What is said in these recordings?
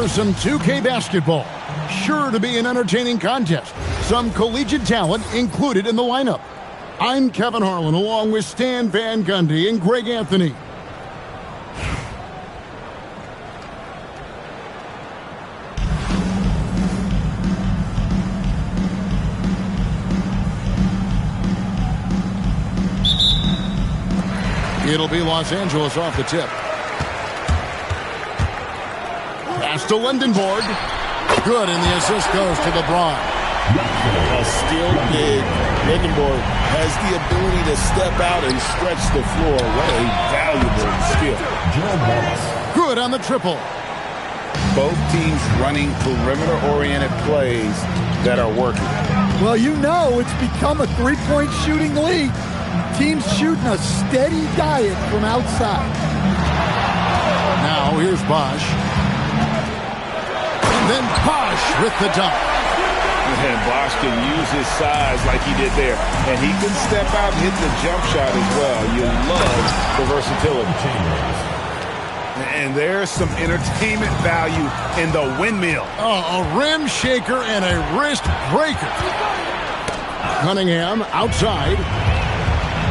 for some 2K basketball. Sure to be an entertaining contest. Some collegiate talent included in the lineup. I'm Kevin Harlan along with Stan Van Gundy and Greg Anthony. It'll be Los Angeles off the tip. Pass to Lindenborg. Good, and the assist goes to LeBron. A skilled big. Lindenborg has the ability to step out and stretch the floor. What a valuable skill. Good on the triple. Both teams running perimeter-oriented plays that are working. Well, you know it's become a three-point shooting league. Teams shooting a steady diet from outside. Now here's Bosch. And then Bosch with the dunk. And Bosch can use his size like he did there. And he can step out and hit the jump shot as well. You love the versatility. And there's some entertainment value in the windmill. Oh, a rim shaker and a wrist breaker. Cunningham outside.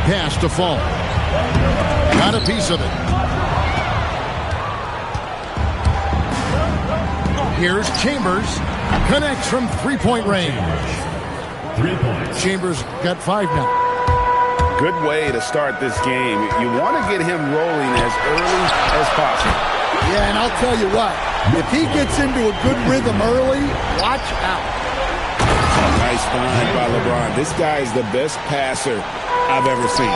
Pass to Fall. Got a piece of it. Here's Chambers. Connects from three-point range. 3 points. Chambers got 5 now. Good way to start this game. You want to get him rolling as early as possible. Yeah, and I'll tell you what. If he gets into a good rhythm early, watch out. Nice find by LeBron. This guy is the best passer I've ever seen.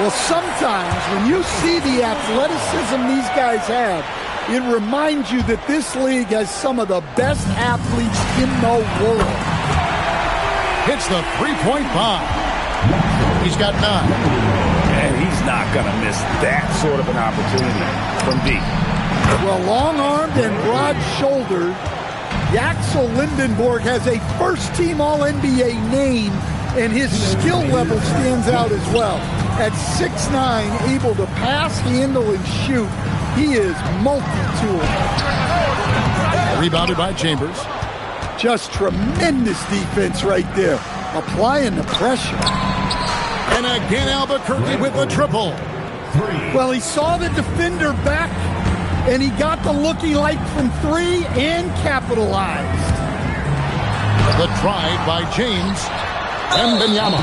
Well, sometimes when you see the athleticism these guys have, it reminds you that this league has some of the best athletes in the world. Hits the three-point bomb. He's got 9. And he's not going to miss that sort of an opportunity from deep. Well, long-armed and broad-shouldered, Axel Lindenborg has a first-team All-NBA name, and his skill level stands out as well. At 6'9", able to pass, handle, and shoot, he is multi-tool. Rebounded by Chambers. Just tremendous defense right there, applying the pressure. And again, Albuquerque with the triple. Well, he saw the defender back, and he got the looking like from 3 and capitalized. The drive by James and Benyama.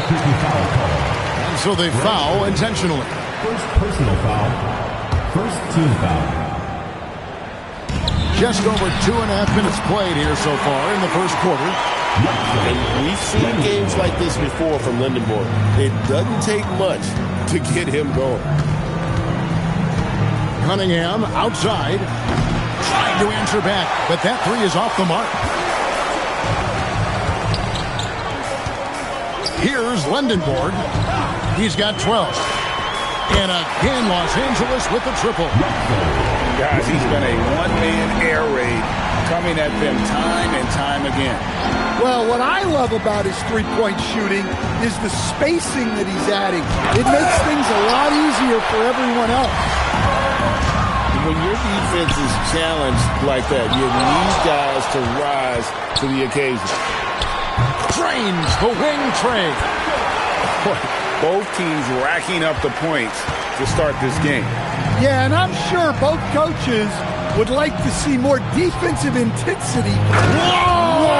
And so they foul intentionally. First personal foul. First team foul. Just over 2.5 minutes played here so far in the first quarter. And we've seen games like this before from Lindenborg. It doesn't take much to get him going. Cunningham outside. Trying to answer back, but that 3 is off the mark. Here's Lindenborg. He's got 12. And again, Los Angeles with the triple. Guys, he's been a one-man air raid coming at them time and time again. Well, what I love about his three-point shooting is the spacing that he's adding. It makes things a lot easier for everyone else. When your defense is challenged like that, you need guys to rise to the occasion. Drains the wing trade. Both teams racking up the points to start this game. Yeah, and I'm sure both coaches would like to see more defensive intensity. Whoa!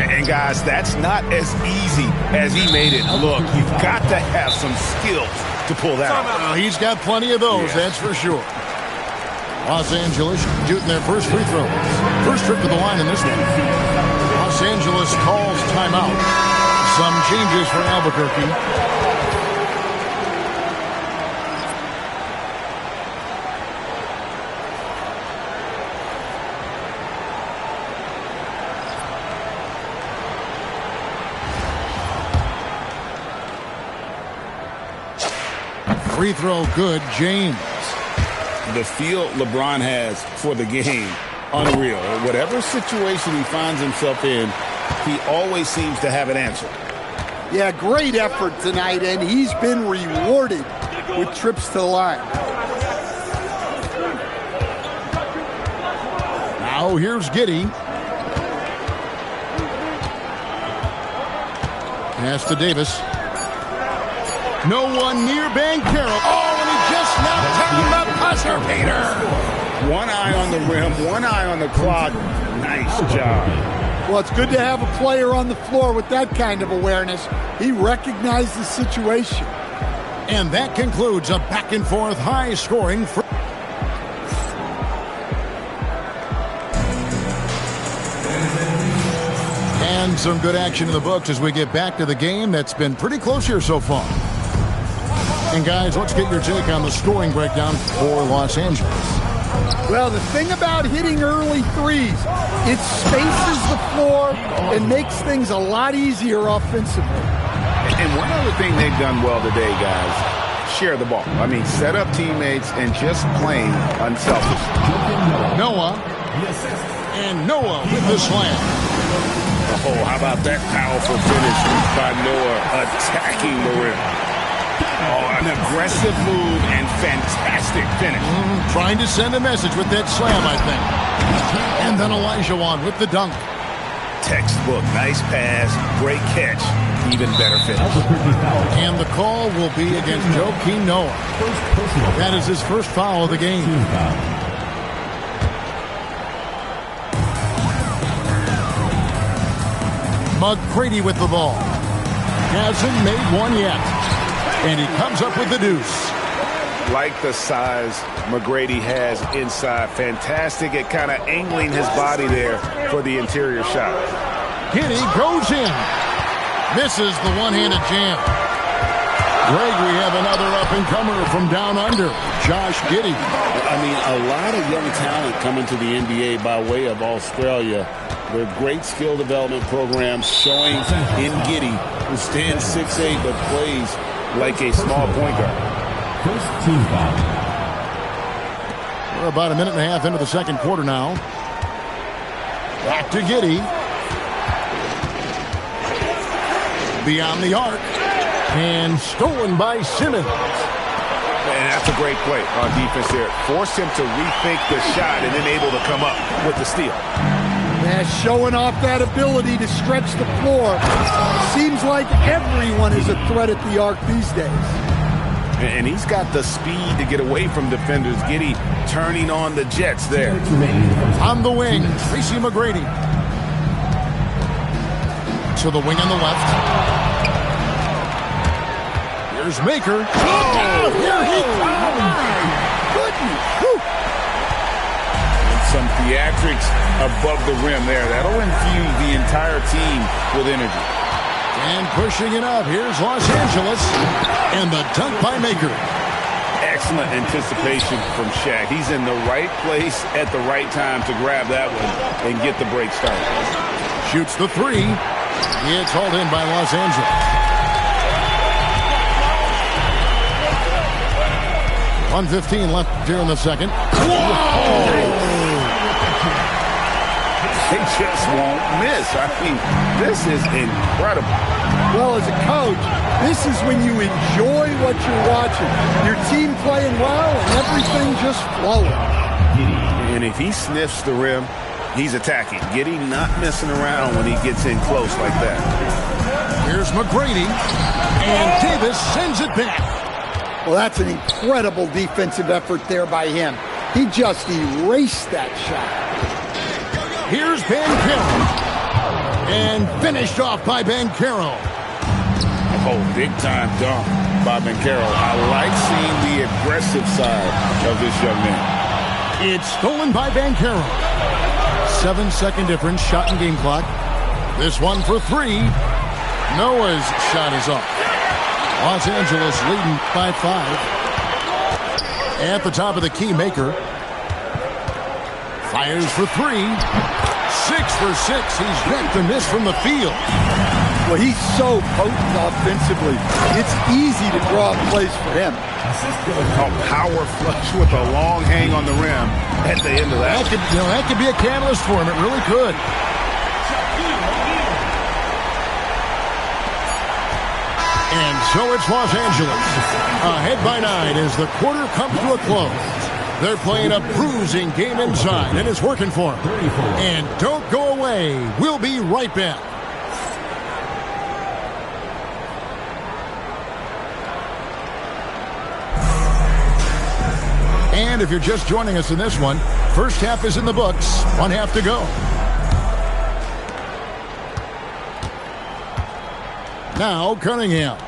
And guys, that's not as easy as he made it look. You've got to have some skills to pull that off. He's got plenty of those, that's for sure. Los Angeles shooting their first free throw. First trip to the line in this one. Los Angeles calls timeout. Some changes for Albuquerque. Free throw good, James. The feel LeBron has for the game, unreal. Whatever situation he finds himself in, he always seems to have an answer. Yeah, great effort tonight, and he's been rewarded with trips to the line. So here's Giddey. Pass to Davis. No one near Banchero. Oh, and he just knocked down the buzzer beater. One eye on the rim, one eye on the clock. Nice job. Well, it's good to have a player on the floor with that kind of awareness. He recognized the situation. And that concludes a back-and-forth high-scoring. And some good action in the books as we get back to the game that's been pretty close here so far. And guys, let's get your take on the scoring breakdown for Los Angeles. Well, the thing about hitting early threes, it spaces the floor and makes things a lot easier offensively. And one other thing they've done well today, guys, share the ball. I mean, set up teammates and just playing unselfish. Noah. And Noah with the slam. Oh, how about that powerful finish by Noah attacking the rim. Oh, an aggressive move and fantastic finish. Trying to send a message with that slam, I think. And then Olajuwon with the dunk. Textbook, nice pass, great catch, even better finish. And the call will be against Joakim Noah. That is his first foul of the game. McGrady with the ball. Hasn't made one yet. And he comes up with the deuce. Like the size McGrady has inside. Fantastic at kind of angling his body there for the interior shot. Giddey goes in. Misses the one-handed jam. Greg, we have another up-and-comer from down under, Josh Giddey. I mean, a lot of young talent coming to the NBA by way of Australia. Their great skill development programs showing in Giddey, who stands 6'8", but plays like a small point guard. First team foul. We're about a minute and a half into the second quarter now. Back to Giddey. Beyond the arc. And stolen by Simmons. And that's a great play on defense there. Forced him to rethink the shot and then able to come up with the steal. Yeah, showing off that ability to stretch the floor. Seems like everyone is a threat at the arc these days. And he's got the speed to get away from defenders. Giddey turning on the Jets there. On the wing, Tracy McGrady. To the wing on the left. Here's Maker. Oh, here he comes! Goodness! Whew. And some theatrics above the rim there. That'll infuse the entire team with energy. And pushing it up. Here's Los Angeles. And the dunk by Maker. Excellent anticipation from Shaq. He's in the right place at the right time to grab that one and get the break started. Shoots the three. It's hauled in by Los Angeles. 1:15 left here in the second. Whoa! They just won't miss. I mean, this is incredible. Well, as a coach, this is when you enjoy what you're watching. Your team playing well and everything just flowing. And if he sniffs the rim, he's attacking. Giddey not messing around when he gets in close like that. Here's McGrady. And Davis sends it back. Well, that's an incredible defensive effort there by him. He just erased that shot. Here's Banchero. And finished off by Banchero. Oh, big-time dunk by Banchero. I like seeing the aggressive side of this young man. It's stolen by Banchero. 7-second difference, shot and game clock. This one for three. Noah's shot is off. Los Angeles leading by 5. At the top of the key, Maker. Fires for 3. 6 for 6. He's yet to miss from the field. Well, he's so potent offensively. It's easy to draw plays for him. A power flush with a long hang on the rim at the end of that. That could be a catalyst for him. It really could. And so it's Los Angeles, ahead by 9 as the quarter comes to a close. They're playing a bruising game inside, and it's working for them. And don't go away. We'll be right back. And if you're just joining us in this one, first half is in the books. One half to go. Now Cunningham.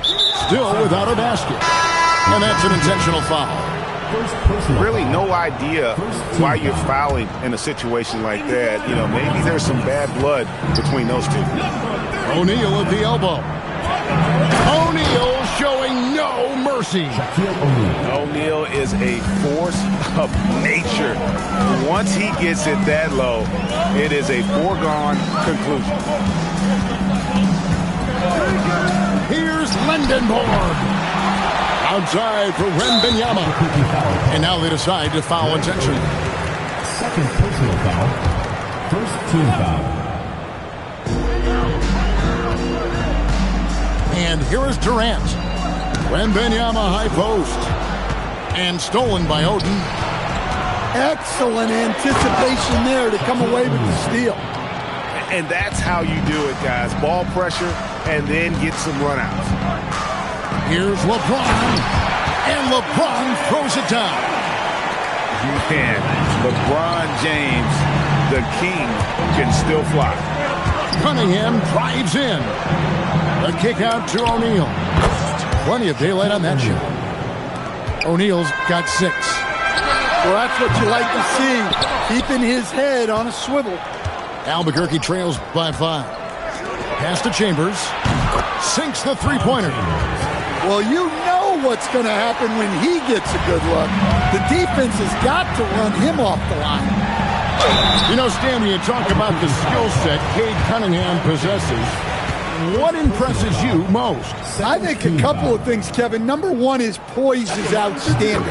Still without a basket. And that's an intentional foul. Really no idea why you're fouling in a situation like that. You know, maybe there's some bad blood between those two. O'Neal at the elbow. O'Neal showing no mercy. O'Neal is a force of nature. Once he gets it that low, it is a foregone conclusion. Here's Lindenborg. Outside for Wembanyama. And now they decide to foul intentionally. Second personal foul. First team foul. And here is Durant. Wembanyama high post. And stolen by Oden. Excellent anticipation there to come away with the steal. And that's how you do it, guys. Ball pressure and then get some runouts. Here's LeBron. And LeBron throws it down. Man, LeBron James, the king, can still fly. Cunningham drives in. A kick out to O'Neal. Plenty of daylight on that shot. O'Neal's got 6. Well, that's what you like to see. Keeping his head on a swivel. Albuquerque trails by 5. Pass to Chambers. Sinks the three-pointer. Well, you know what's going to happen when he gets a good look. The defense has got to run him off the line. You know, Stan, when you talk about the skill set Cade Cunningham possesses, what impresses you most? I think a couple of things, Kevin. Number one, his poise is outstanding.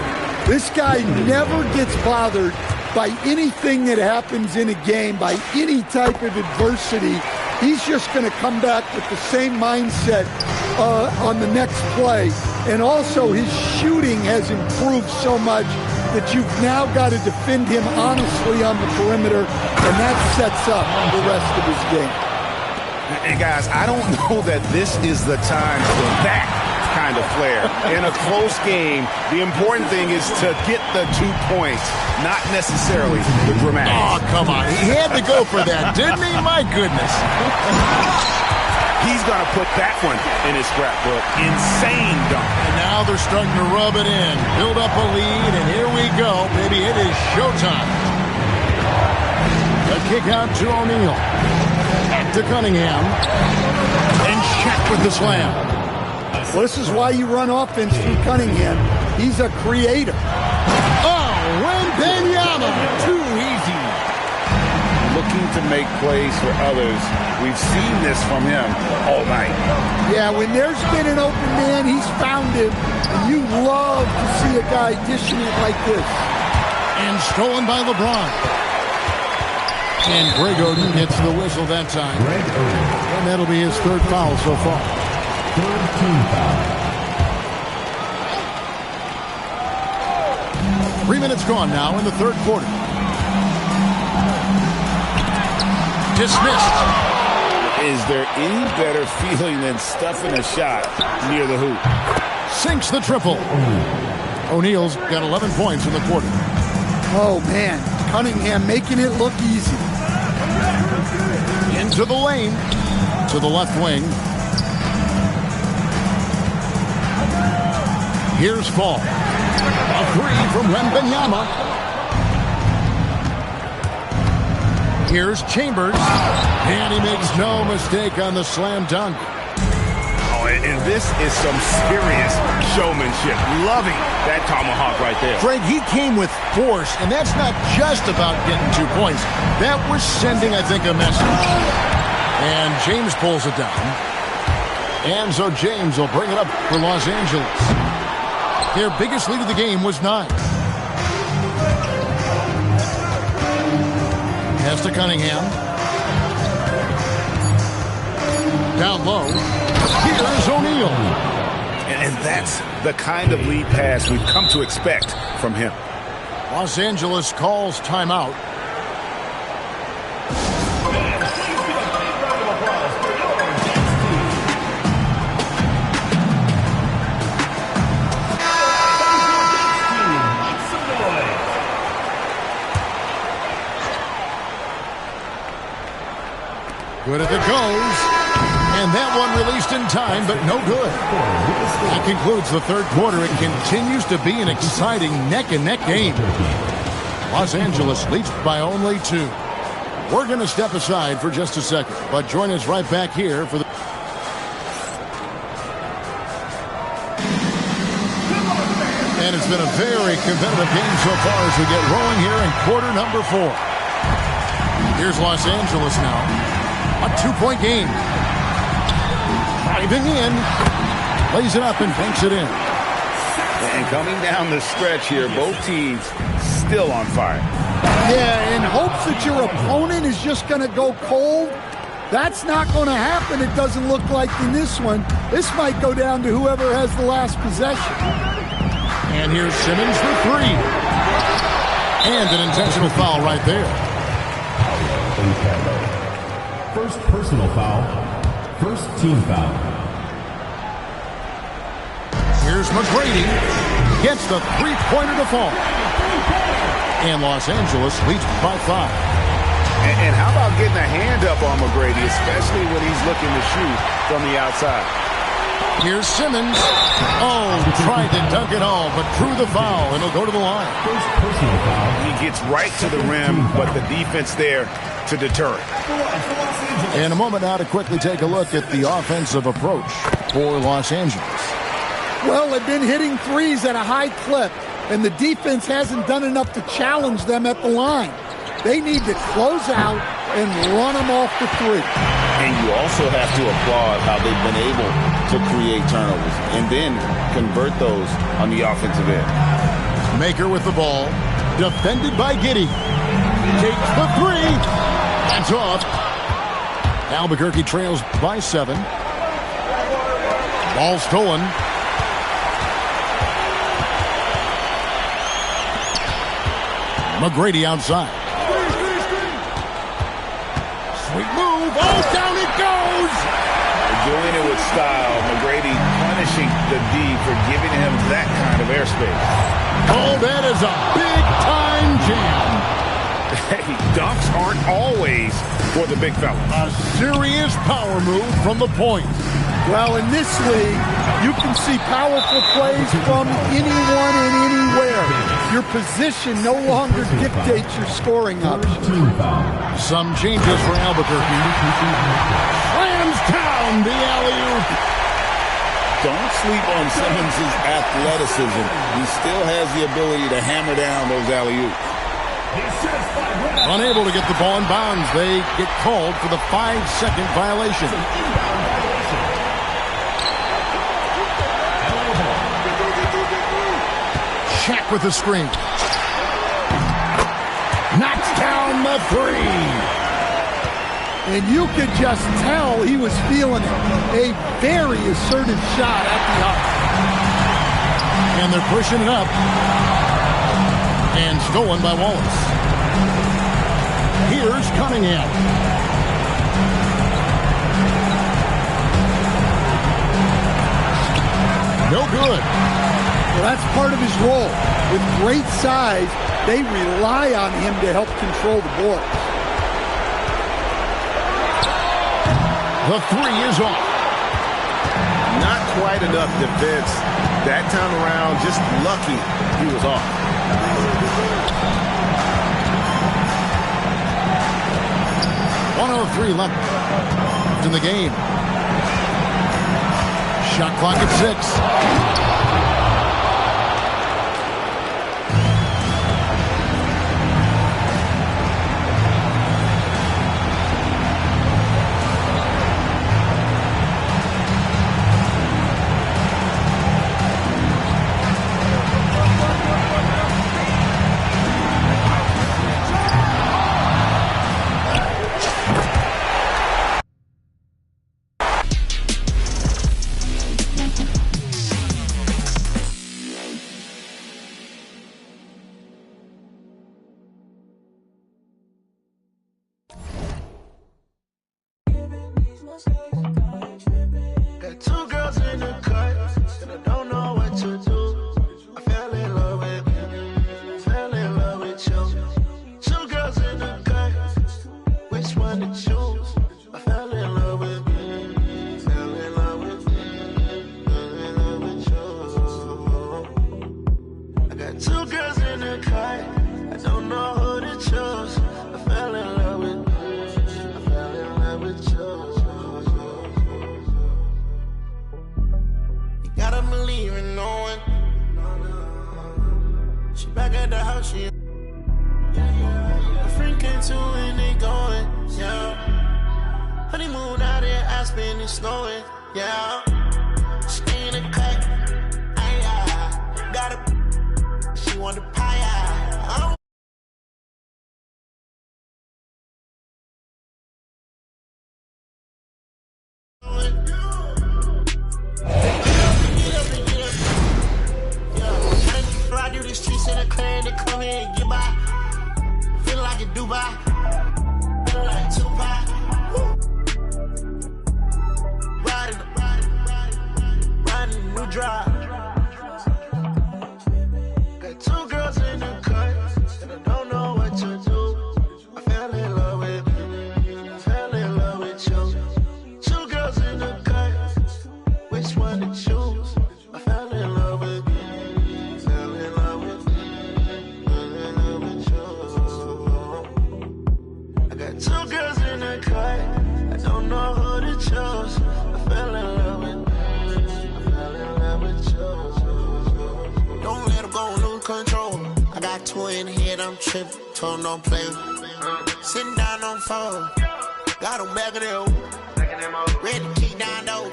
This guy never gets bothered by anything that happens in a game, by any type of adversity. He's just going to come back with the same mindset on the next play. And also his shooting has improved so much that you've now got to defend him honestly on the perimeter, and that sets up the rest of his game. And guys, I don't know that this is the time for that kind of flair. In a close game, the important thing is to get the 2 points, not necessarily the dramatic. Oh, come on. He had to go for that, didn't he? My goodness. He's going to put that one in his scrapbook. Insane dunk. And now they're starting to rub it in. Build up a lead, and here we go. Baby, it is showtime. A kick out to O'Neal. Back to Cunningham. And Shaq with the slam. Well, this is why you run offense through Cunningham. He's a creator. Oh, Wembanyama. Too easy. Looking to make plays for others. We've seen this from him all night. Yeah, when there's been an open man, he's found him. And you love to see a guy dishing it like this. And stolen by LeBron. And Greg Oden gets the whistle that time. And that'll be his 3rd foul so far. 3rd team foul. 3 minutes gone now in the 3rd quarter. Dismissed. Is there any better feeling than stuffing a shot near the hoop? Sinks the triple. O'Neal's got 11 points in the quarter. Oh, man. Cunningham making it look easy. Into the lane. To the left wing. Here's Fall. A 3 from Wembanyama. Here's Chambers. And he makes no mistake on the slam dunk. Oh, and this is some serious showmanship. Loving that tomahawk right there. Frank, he came with force, and that's not just about getting 2 points. That was sending, I think, a message. And James pulls it down. And so James will bring it up for Los Angeles. Their biggest lead of the game was 9. Pass to Cunningham. Down low. Here's O'Neal. And that's the kind of lead pass we've come to expect from him. Los Angeles calls timeout. Good if it goes. And that one released in time, but no good. That concludes the third quarter. It continues to be an exciting neck-and-neck game. Los Angeles leads by only 2. We're going to step aside for just a second, but join us right back here for the... And it's been a very competitive game so far as we get rolling here in quarter number 4. Here's Los Angeles now. A 2-point game. Driving in. Lays it up and banks it in. And coming down the stretch here, both teams still on fire. Yeah, in hopes that your opponent is just going to go cold. That's not going to happen, it doesn't look like in this one. This might go down to whoever has the last possession. And here's Simmons for 3. And an intentional foul right there. First personal foul. First team foul. Here's McGrady. Gets the 3-pointer to fall. And Los Angeles leads by 5. And how about getting a hand up on McGrady, especially when he's looking to shoot from the outside. Here's Simmons. Oh, tried to dunk it home, but drew the foul, and he'll go to the line. First personal foul. He gets right to the rim, but the defense there to deter it. In a moment now to quickly take a look at the offensive approach for Los Angeles. Well, they've been hitting threes at a high clip, and the defense hasn't done enough to challenge them at the line. They need to close out and run them off the 3. And you also have to applaud how they've been able to create turnovers and then convert those on the offensive end. Maker with the ball. Defended by Giddey. Takes the 3. That's off. Albuquerque trails by 7. Ball stolen. McGrady outside. Sweet move. Oh, down it goes. Doing it with style. McGrady punishing the D for giving him that kind of airspace. Oh, that is a big-time jam. Hey, dunks aren't always for the big fella. A serious power move from the point. Well, in this league, you can see powerful plays from anyone and anywhere. Your position no longer dictates your scoring options. Some changes for Albuquerque. Slams down the alley-oop. Don't sleep on Simmons' athleticism. He still has the ability to hammer down those alley-oops. Unable to get the ball in bounds. They get called for the 5-second violation. Shaq with the screen. Knocks down the 3. And you could just tell he was feeling it. A very assertive shot at the arc. And they're pushing it up. And stolen by Wallace. Here's Cunningham. No good. Well, that's part of his role. With great size, they rely on him to help control the board. The 3 is off. Not quite enough defense. That time around, just lucky he was off. .103 left in the game. Shot clock at 6. Got two girls in the cut, and I don't know what to do. I fell in love with you. Two girls in the cut, which one to choose? I fell in love with you. Fell in love with you. I got two girls in the cut, I don't know who to choose. I fell in love with you. I fell in love with you. You gotta believe in knowing. She back at the house, she a freak into and they going, yeah. Honeymoon out there, Aspen and snowing, yeah. Stay in the cut, aye, got a, she want the pie, I I do the streets in the clear, they come here and get by. Feel like in Dubai, feel like Tupac. Riding a new drive. Got two girls in the cut, and I don't know what to do. I fell in love with you. Two girls in the cut, which one to choose? I fell in love with you. Two girls in the cut, I don't know who to choose. I fell in love with you. Don't let them go, lose control. I got two in the head, I'm tripping. Told them don't play. Sitting down on phone, got them back of them. Ready to kick down though.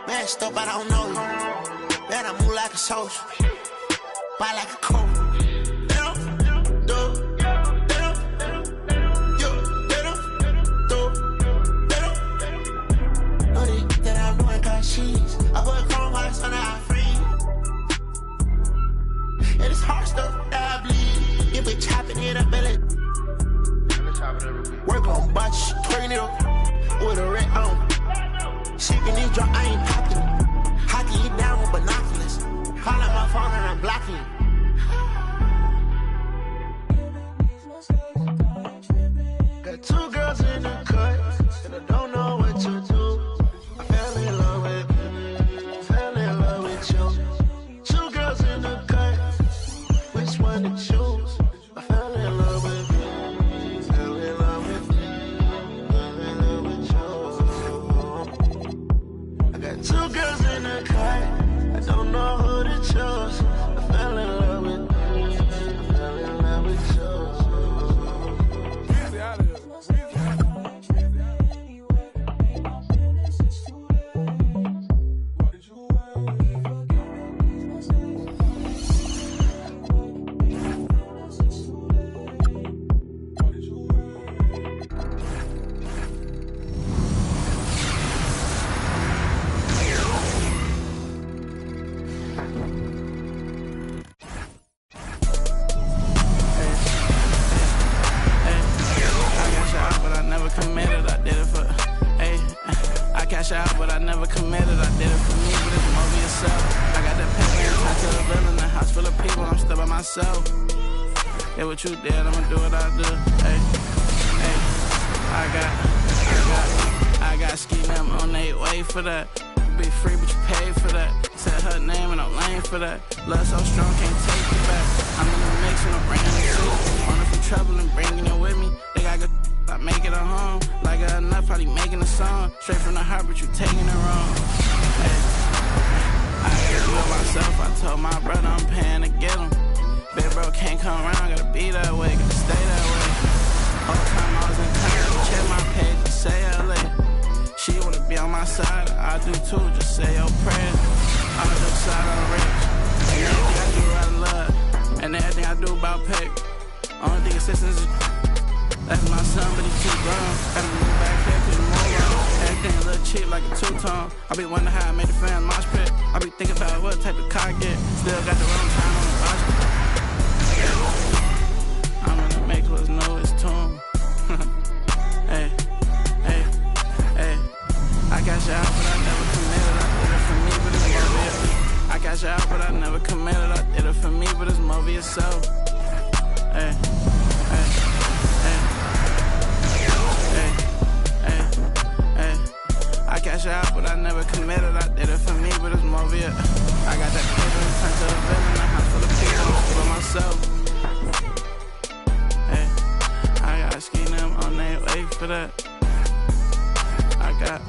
Messed up, I don't know you. Man, I move like a soldier, fight like a coach. I put chrome hearts on our free. And it's hard stuff that I bleed. You be chopping it up, belly. Work on botch, turn it up with a red on. Shaking this drop, I ain't popping. Hockey you down with binoculars. Call out my phone and I'm blocking you. Got two girls in the cut, and I don't know what to do. I fell in love with you. Two girls in the cut, which one to choose? I fell in love with you. Fell in love with you. I got two girls in the cut, I don't know who to choose. I fell in love with you. I fell in love with you. Yeah, what you did, I'ma do what I do. Hey, I got ski them on they way for that. Be free, but you pay for that. Said her name and I'm lame for that. Love so strong, can't take it back. I'm in the mix and I'm bringing it through. Running from trouble and bringing it with me. They got good, I make it a home. Like enough, probably making a song. Straight from the heart, but you taking it wrong. Hey, I gotta do it myself. I told my brother I'm paying to get him. Big bro can't come around, gotta be that way, gotta stay that way. Whole time I was in town, check my page, just say LA. She wanna be on my side, I do too, just say your prayers. I'm on the side on rich. And everything I do out of love, and everything I do about pay. Only thing assistance is that's my son, but he too grown. Gotta move back here, cause you move on. Everything a little cheap like a two-tone. I be wondering how I made the fans mosh pit. I be thinking about what type of car I get. Still got the wrong time on the watch. I'm gonna make what's know it's tune. Hey, hey, hey. myself. Hey, hey, hey, hey, hey, hey. I cash out, but I never committed. I did it for me, but it's more via. I got that paper, turn to the villain, a house full of people, for myself. Hey, I got ski them on their way for that. I got.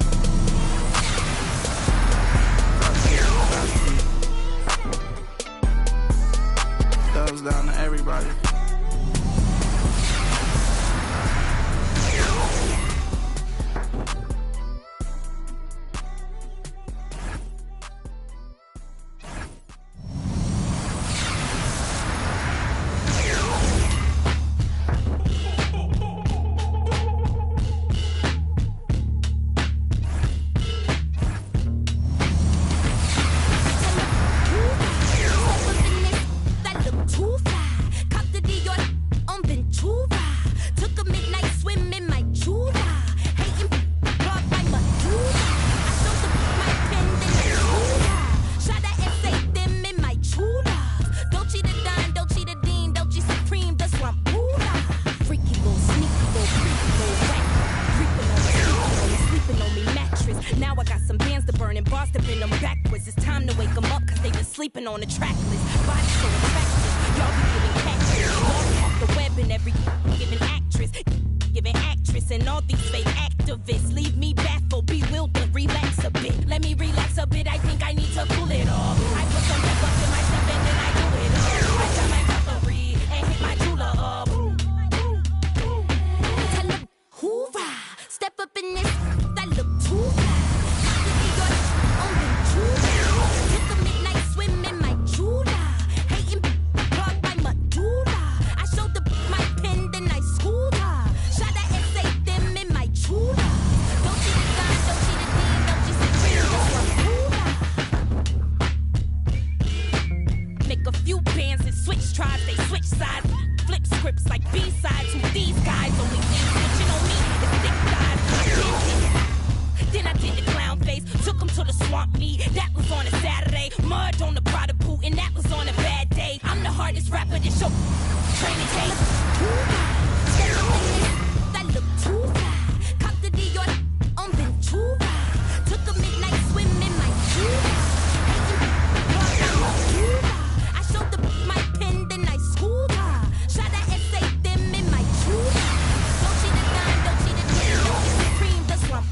Thumbs down to everybody. On the track list, body so attractive. Y'all be giving catches, walking off the web and every giving actress, and all these fake activists leave me baffled, bewildered. Relax a bit, let me relax a bit. I think I need to cool it off. I put some pep up in my step and then I do it up. I got my cutlery and hit my jeweler up. Tell them hoorah, step up in this. That look too fly. They switch sides, flip scripts like B-sides. Who these guys? Only thing switching on me is thick thighs. Then I did the clown face, took him to the swamp meet. That was on a Saturday. Mud on the Prada boot, and that was on a bad day. I'm the hardest rapper this show training day. That look too fly. Cop the Dior on Ventura. Took a midnight swim in my Jura. I showed my pen. Shot at SA them in my Jura. Don't cheat the dime, don't cheat the deal, don't get supreme, that's what I'm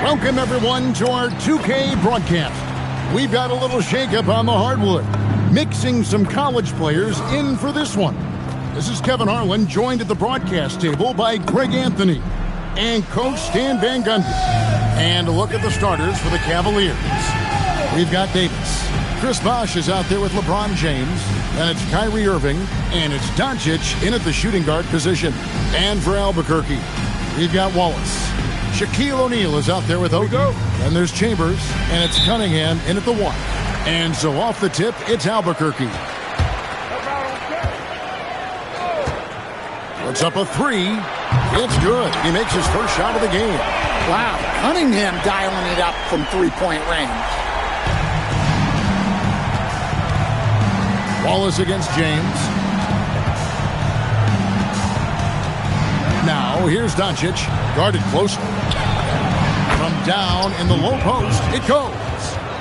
Welcome, everyone, to our 2K broadcast. We've got a little shakeup on the hardwood, mixing some college players in for this one. This is Kevin Harlan, joined at the broadcast table by Greg Anthony and Coach Stan Van Gundy. And a look at the starters for the Cavaliers. We've got Davis. Chris Bosh is out there with LeBron James. And it's Kyrie Irving. And it's Doncic in at the shooting guard position. And for Albuquerque, we've got Wallace. Shaquille O'Neal is out there with Ogo. And there's Chambers, and it's Cunningham in at the 1. And so off the tip, it's Albuquerque. Puts up a 3. It's good. He makes his first shot of the game. Wow, Cunningham dialing it up from three-point range. Wallace against James. Now, here's Doncic, guarded closely. From down in the low post, it goes.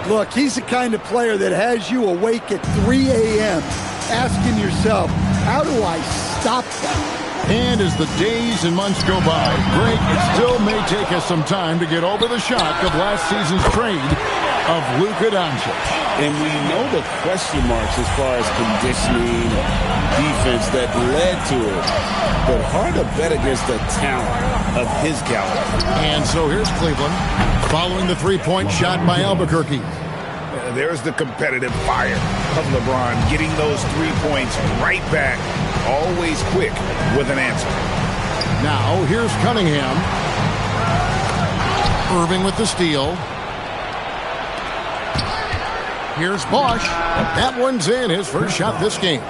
Look, he's the kind of player that has you awake at 3 a.m. asking yourself, how do I stop that? And as the days and months go by, Greg, it still may take us some time to get over the shock of last season's trade of Luka Doncic. And we know the question marks as far as conditioning, defense that led to it. But hard to bet against the talent of his caliber. And so here's Cleveland following the three-point shot by Albuquerque. There's the competitive fire of LeBron, getting those 3 points right back, always quick with an answer. Now, here's Cunningham. Irving with the steal. Here's Bosch. That one's in, his first shot this game.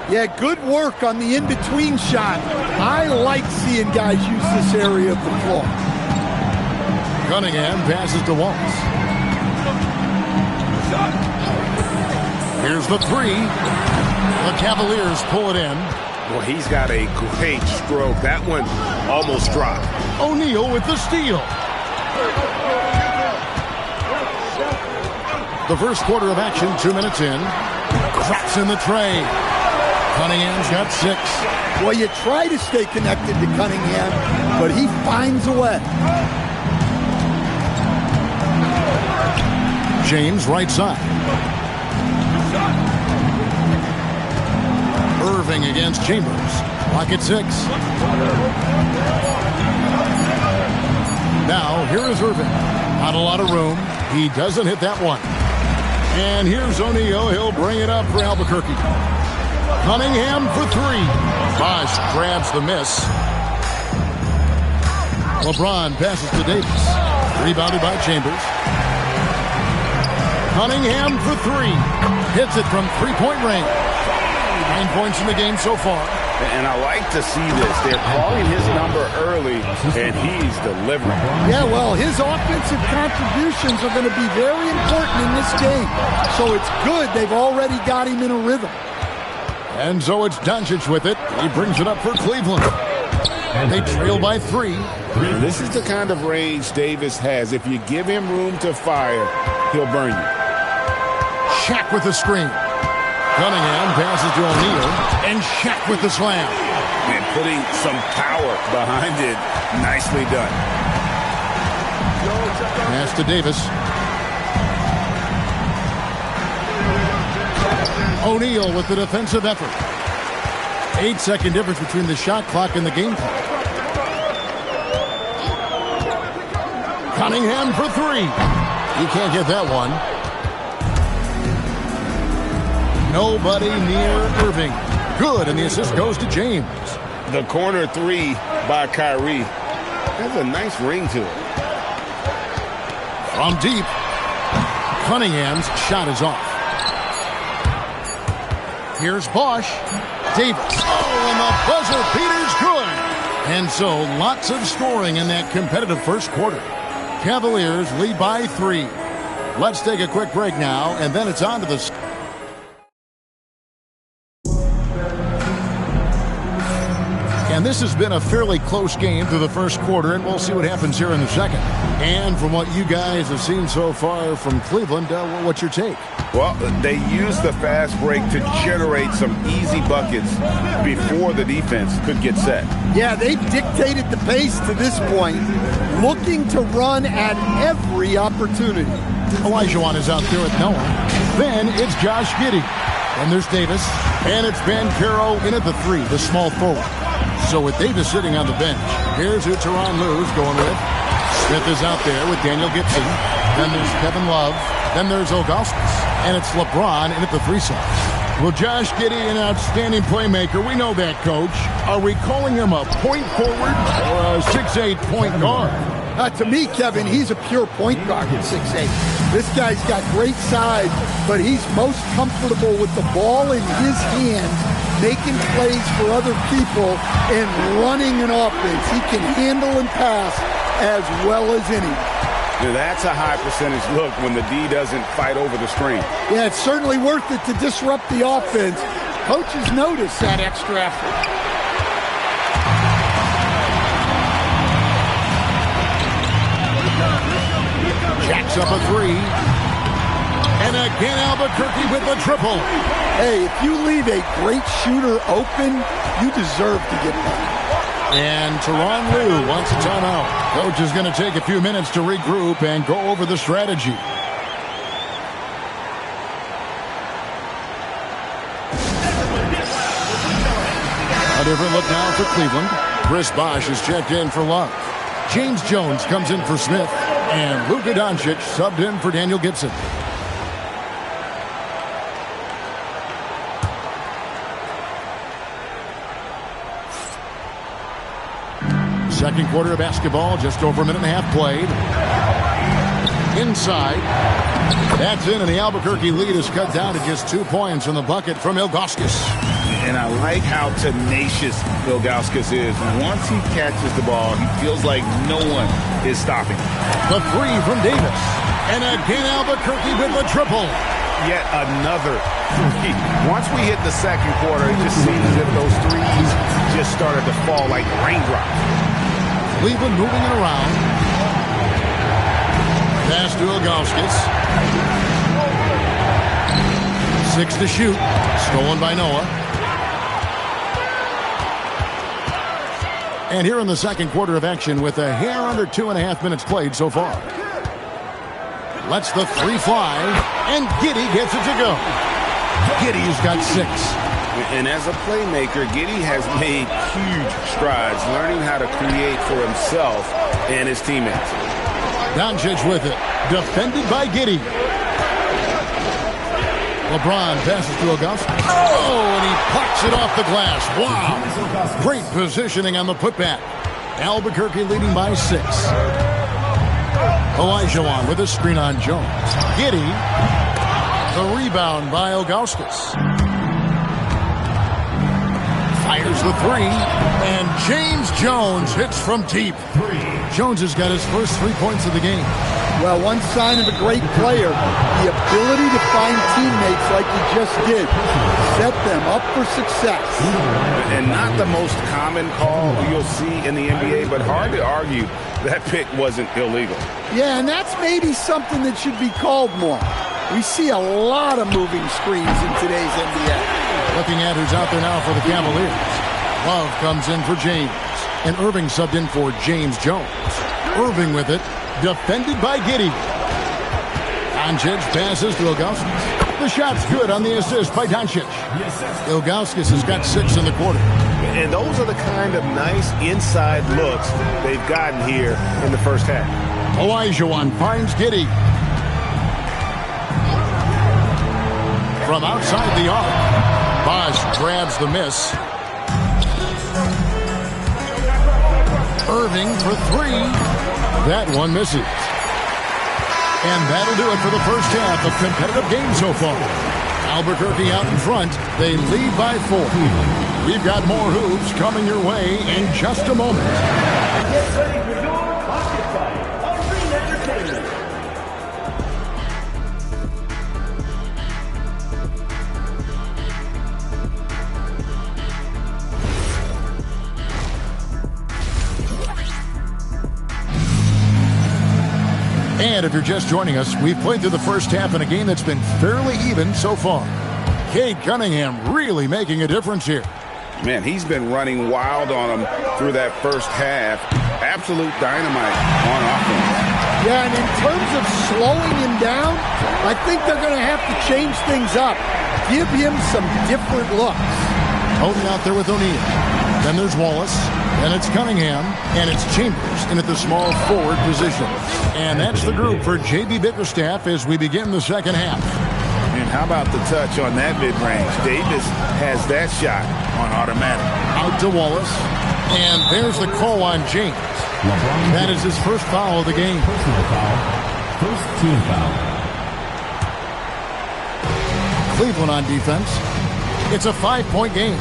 Yeah, good work on the in-between shot. I like seeing guys use this area of the floor. Cunningham passes to Waltz. Here's the three. The Cavaliers pull it in. Well, he's got a great stroke. That one almost dropped. O'Neal with the steal. The first quarter of action, 2 minutes in. Cracks in the tray. Cunningham's got 6. Well, you try to stay connected to Cunningham, but he finds a way. James, right side. Irving against Chambers. Clock at 6. Now, here is Irving. Not a lot of room. He doesn't hit that one. And here's O'Neal. He'll bring it up for Albuquerque. Cunningham for 3. Bosch grabs the miss. LeBron passes to Davis. Rebounded by Chambers. Cunningham for 3. Hits it from three-point range. 9 points in the game so far. And I like to see this. They're calling his number early, and he's delivering. Yeah, well, his offensive contributions are going to be very important in this game. So it's good they've already got him in a rhythm. And so it's Doncic with it. He brings it up for Cleveland. And they trail by 3. This is the kind of range Davis has. If you give him room to fire, he'll burn you. Shaq with the screen. Cunningham passes to O'Neal, and Shaq with the slam. And putting some power behind it. Nicely done. Pass to Davis. O'Neal with the defensive effort. 8-second difference between the shot clock and the game clock. Cunningham for 3. He can't get that one. Nobody near Irving. Good, and the assist goes to James. The corner 3 by Kyrie has a nice ring to it. From deep, Cunningham's shot is off. Here's Bosch. Davis. Oh, and the buzzer beater's good. And so lots of scoring in that competitive first quarter. Cavaliers lead by 3. Let's take a quick break now, and then it's on to the... And this has been a fairly close game through the first quarter, and we'll see what happens here in the second. And from what you guys have seen so far from Cleveland, what's your take? Well, they used the fast break to generate some easy buckets before the defense could get set. Yeah, they've dictated the pace to this point, looking to run at every opportunity. Olajuwon is out there with Noah. Then it's Josh Giddey. And there's Davis. And it's Banchero in at the 3, the small forward. So with Davis sitting on the bench, here's who Tyronn Lue's going with. Smith is out there with Daniel Gibson. Then there's Kevin Love. Then there's Ilgauskas. And it's LeBron in at the 3 side. Well, Josh Giddey, an outstanding playmaker. We know that, Coach. Are we calling him a point forward or a 6'8" point guard? To me, Kevin, he's a pure point guard at 6'8". This guy's got great size, but he's most comfortable with the ball in his hands, making plays for other people and running an offense. He can handle and pass as well as any. Now that's a high percentage look when the D doesn't fight over the screen. Yeah, it's certainly worth it to disrupt the offense. Coaches notice that extra effort. Jacks up a 3. And again, Albuquerque with the triple. Hey, if you leave a great shooter open, you deserve to get that. And Tyronn Lue wants a timeout. Coach is going to take a few minutes to regroup and go over the strategy. A different look now for Cleveland. Chris Bosh is checked in for Love. James Jones comes in for Smith. And Luka Doncic subbed in for Daniel Gibson. Second quarter of basketball, just over a minute and a half played. Inside. That's in, and the Albuquerque lead is cut down to just 2 points in the bucket from Ilgauskas. And I like how tenacious Ilgauskas is. Once he catches the ball, he feels like no one is stopping. The three from Davis. And again, Albuquerque with the triple. Yet another three. Once we hit the second quarter, it just seems as if those threes just started to fall like raindrops. Cleveland moving it around. Pass to Ilgauskas. 6 to shoot. Stolen by Noah. And here in the second quarter of action with a hair under 2.5 minutes played so far. Lets the three fly, and Giddey gets it to go. Giddey's got 6. And as a playmaker, Giddey has made huge strides learning how to create for himself and his teammates. Doncic with it. Defended by Giddey. LeBron passes to Ilgauskas. Oh, and he pucks it off the glass. Wow. Great positioning on the putback. Albuquerque leading by 6. Olajuwon with a screen on Jones. Giddey. The rebound by Ilgauskas. Fires the three, and James Jones hits from deep. Jones has got his first 3 points of the game. Well, one sign of a great player, the ability to find teammates like he just did. Set them up for success. And not the most common call you'll see in the NBA, but hard to argue that pick wasn't illegal. Yeah, and that's maybe something that should be called more. We see a lot of moving screens in today's NBA. Looking at who's out there now for the Cavaliers. Love comes in for James. And Irving subbed in for James Jones. Irving with it. Defended by Giddey. Doncic passes to Ilgauskas. The shot's good on the assist by Doncic. Ilgauskas has got 6 in the quarter. And those are the kind of nice inside looks they've gotten here in the first half. Olajuwon finds Giddey. From outside the arc. Bosh grabs the miss. Irving for 3. That one misses. And that'll do it for the first half of competitive game so far. Albuquerque out in front. They lead by 4. We've got more hoops coming your way in just a moment. Get ready for your pocket fight on Green Entertainment. And if you're just joining us, we've played through the first half in a game that's been fairly even so far. Cade Cunningham really making a difference here. Man, he's been running wild on him through that first half. Absolute dynamite on offense. Yeah, and in terms of slowing him down, I think they're going to have to change things up. Give him some different looks. Holding out there with O'Neal. Then there's Wallace. Then it's Cunningham. And it's Chambers in at the small forward position. And that's the group for J.B. Bickerstaff as we begin the second half. And how about the touch on that mid-range? Davis has that shot on automatic. Out to Wallace. And there's the call on James. That is his first foul of the game. Personal foul. First team foul. Cleveland on defense. It's a 5-point game.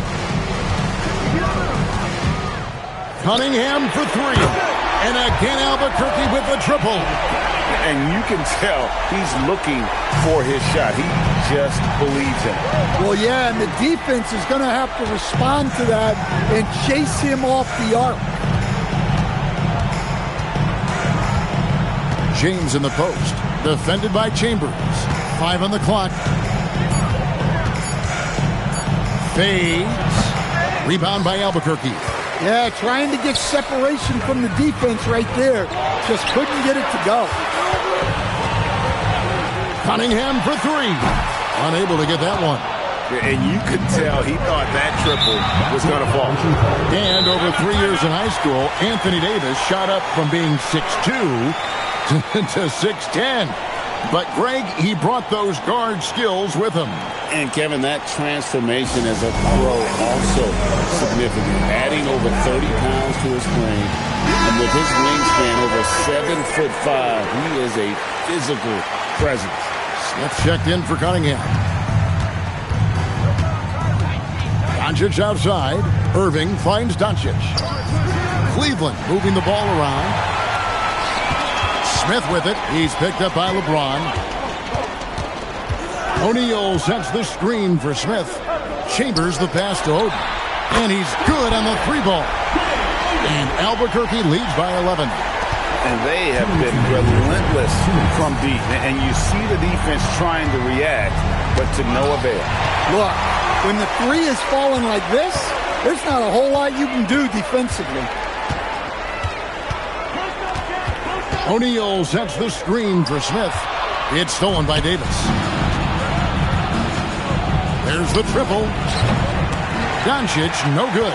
Cunningham for 3. And again, Albuquerque with the triple. And you can tell he's looking for his shot. He just believes in it. Well, yeah, and the defense is going to have to respond to that and chase him off the arc. James in the post. Defended by Chambers. 5 on the clock. Fades. Rebound by Albuquerque. Yeah, trying to get separation from the defense right there. Just couldn't get it to go. Cunningham for three. Unable to get that one. And you could tell he thought that triple was going to fall. And over 3 years in high school, Anthony Davis shot up from being 6'2" to 6'10". But, Greg, he brought those guard skills with him. And, Kevin, that transformation as a pro also significant. Adding over 30 pounds to his frame. And with his wingspan over 7'5", he is a physical presence. Smith checked in for Cunningham. Doncic outside. Irving finds Doncic. Cleveland moving the ball around. Smith with it. He's picked up by LeBron. O'Neal sets the screen for Smith. Chambers the pass to Oden. And he's good on the three ball. And Albuquerque leads by 11. And they have been relentless from deep. And you see the defense trying to react, but to no avail. Look, when the three is falling like this, there's not a whole lot you can do defensively. O'Neal sets the screen for Smith. It's stolen by Davis. There's the triple. Doncic, no good.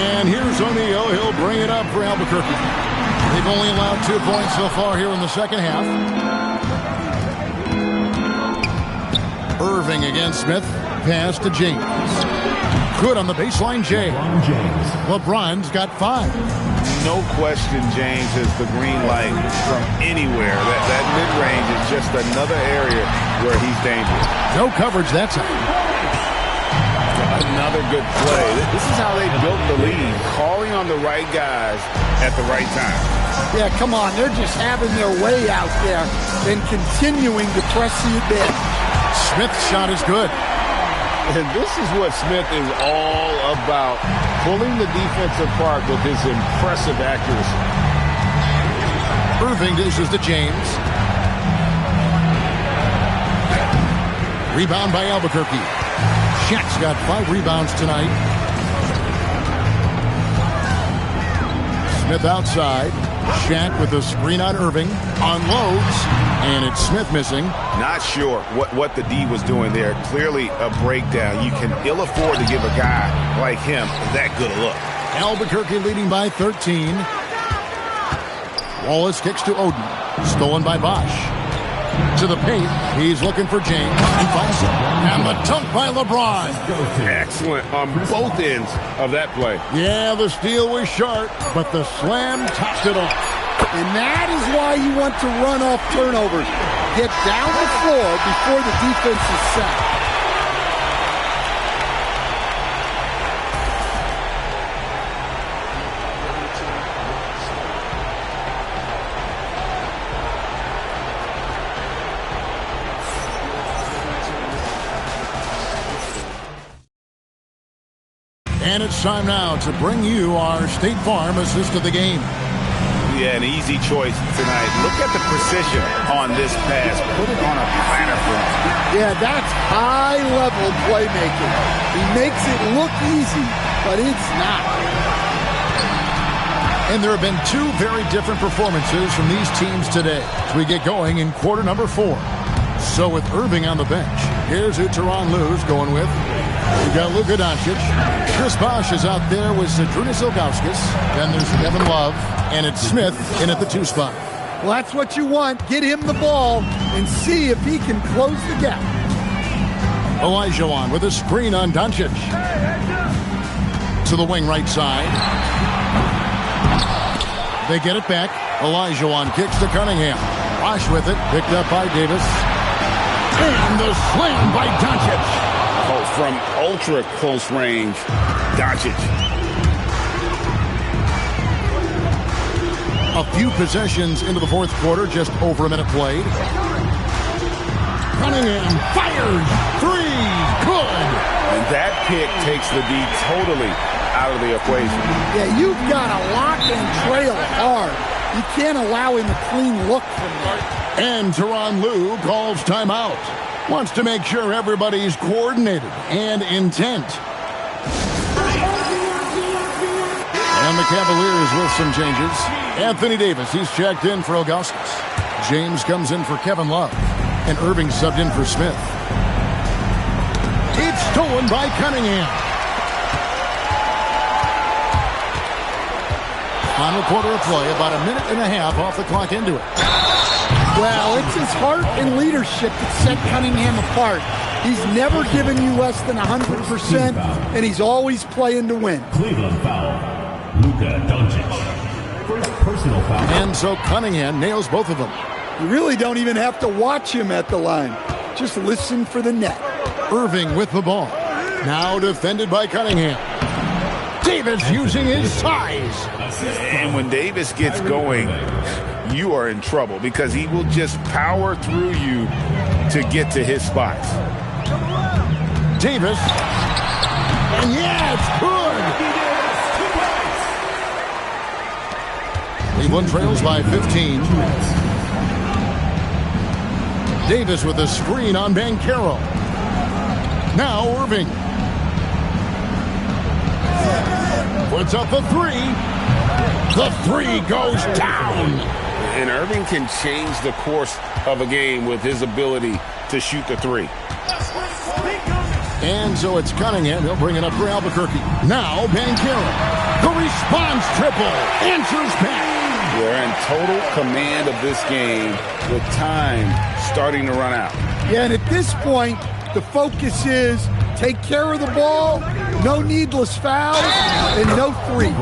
And here's O'Neal. He'll bring it up for Albuquerque. They've only allowed 2 points so far here in the second half. Irving against Smith. Pass to James. Good on the baseline, James. LeBron's got 5. No question James has the green light from anywhere. That mid-range is just another area where he's dangerous. No coverage that time. Another good play. This is how they built the lead, calling on the right guys at the right time. Yeah, come on. They're just having their way out there and continuing to press you bit. Smith's shot is good. And this is what Smith is all about, pulling the defense apart with his impressive accuracy. Irving dishes to James. Rebound by Albuquerque. Shaq's got 5 rebounds tonight. Smith outside. Shaq with the screen on Irving. Unloads. And it's Smith missing. Not sure what the D was doing there. Clearly a breakdown. You can ill afford to give a guy like him that good a look. Albuquerque leading by 13. Wallace kicks to Oden. Stolen by Bosch. To the paint. He's looking for James. He finds him. And the dunk by LeBron. Excellent on both ends of that play. Yeah, the steal was sharp, but the slam topped it off. And that is why you want to run off turnovers. Get down the floor before the defense is set. And it's time now to bring you our State Farm assist of the game. Yeah, an easy choice tonight. Look at the precision on this pass. Put it on a platter for him. Yeah, that's high-level playmaking. He makes it look easy, but it's not. And there have been 2 very different performances from these teams today as we get going in quarter number 4. So with Irving on the bench, here's who Tyronn Lue's going with. We've got Luka Doncic. Chris Bosh is out there with Zydrunas Ilgauskas. Then there's Kevin Love. And it's Smith in at the 2 spot. Well, that's what you want. Get him the ball and see if he can close the gap. Olajuwon with a screen on Doncic. To the wing right side. They get it back. Olajuwon kicks to Cunningham. Bosh with it. Picked up by Davis. And the slam by Doncic. Oh, from ultra close range, Doncic. A few possessions into the fourth quarter, just over a minute played. Cunningham fires. 3. Good. And that pick takes the D totally out of the equation. Yeah, you've got to lock and trail hard. You can't allow him a clean look from there. And Tyronn Lue calls timeout. Wants to make sure everybody's coordinated and intent. And the Cavaliers with some changes. Anthony Davis, he's checked in for Augustus. James comes in for Kevin Love. And Irving subbed in for Smith. It's stolen by Cunningham. Final quarter of play, about a minute and a half off the clock into it. Well, it's his heart and leadership that set Cunningham apart. He's never given you less than 100%, and he's always playing to win. Cleveland foul. Luka Doncic. First personal foul. And so Cunningham nails both of them. You really don't even have to watch him at the line. Just listen for the net. Irving with the ball. Now defended by Cunningham. Davis using his size. And when Davis gets going, you are in trouble because he will just power through you to get to his spots. Davis. And yeah, it's good. Cleveland trails by 15. Davis with a screen on Banchero. Now Irving. Puts up the three. The three goes down. And Irving can change the course of a game with his ability to shoot the three. And so it's Cunningham. He'll bring it up for Albuquerque. Now Banchero. The response triple. Answers back. They're in total command of this game with time starting to run out. Yeah, and at this point, the focus is take care of the ball, no needless fouls, and no threes.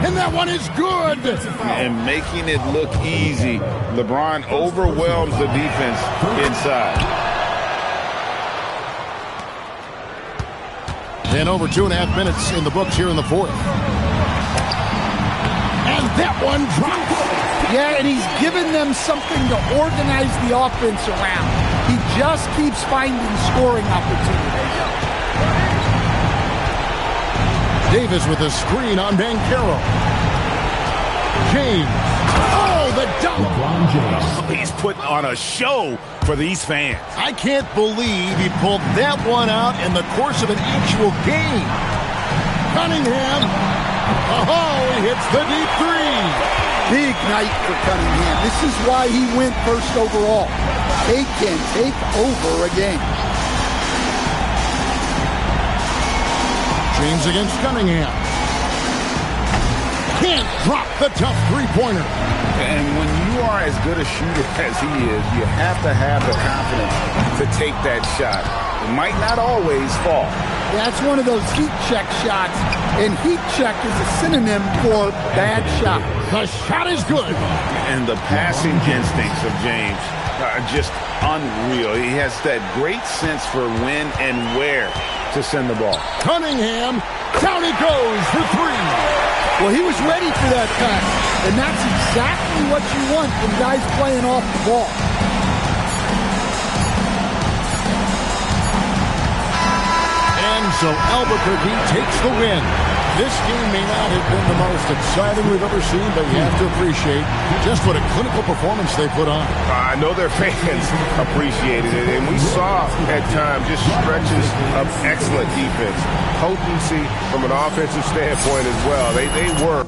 And that one is good. And making it look easy, LeBron overwhelms the defense inside. And over 2.5 minutes in the books here in the fourth. And that one drops. Yeah, and he's given them something to organize the offense around. He just keeps finding scoring opportunities. Davis with a screen on Banchero. James. Oh, the dunk. He's putting on a show for these fans. I can't believe he pulled that one out in the course of an actual game. Cunningham. Oh, he hits the deep three. Big night for Cunningham. This is why he went first overall. They can take over a game. James against Cunningham. Can't drop the tough three-pointer. And when you are as good a shooter as he is, you have to have the confidence to take that shot. It might not always fall. That's one of those heat check shots, and heat check is a synonym for bad shot. The shot is good. And the passing instincts of James are just unreal. He has that great sense for when and where to send the ball. Cunningham, down he goes for three. Well, he was ready for that pass, and that's exactly what you want from guys playing off the ball. And so Albuquerque takes the win. This game may not have been the most exciting we've ever seen, but you have to appreciate just what a clinical performance they put on. I know their fans appreciated it, and we saw at times just stretches of excellent defense. Potency from an offensive standpoint as well. They were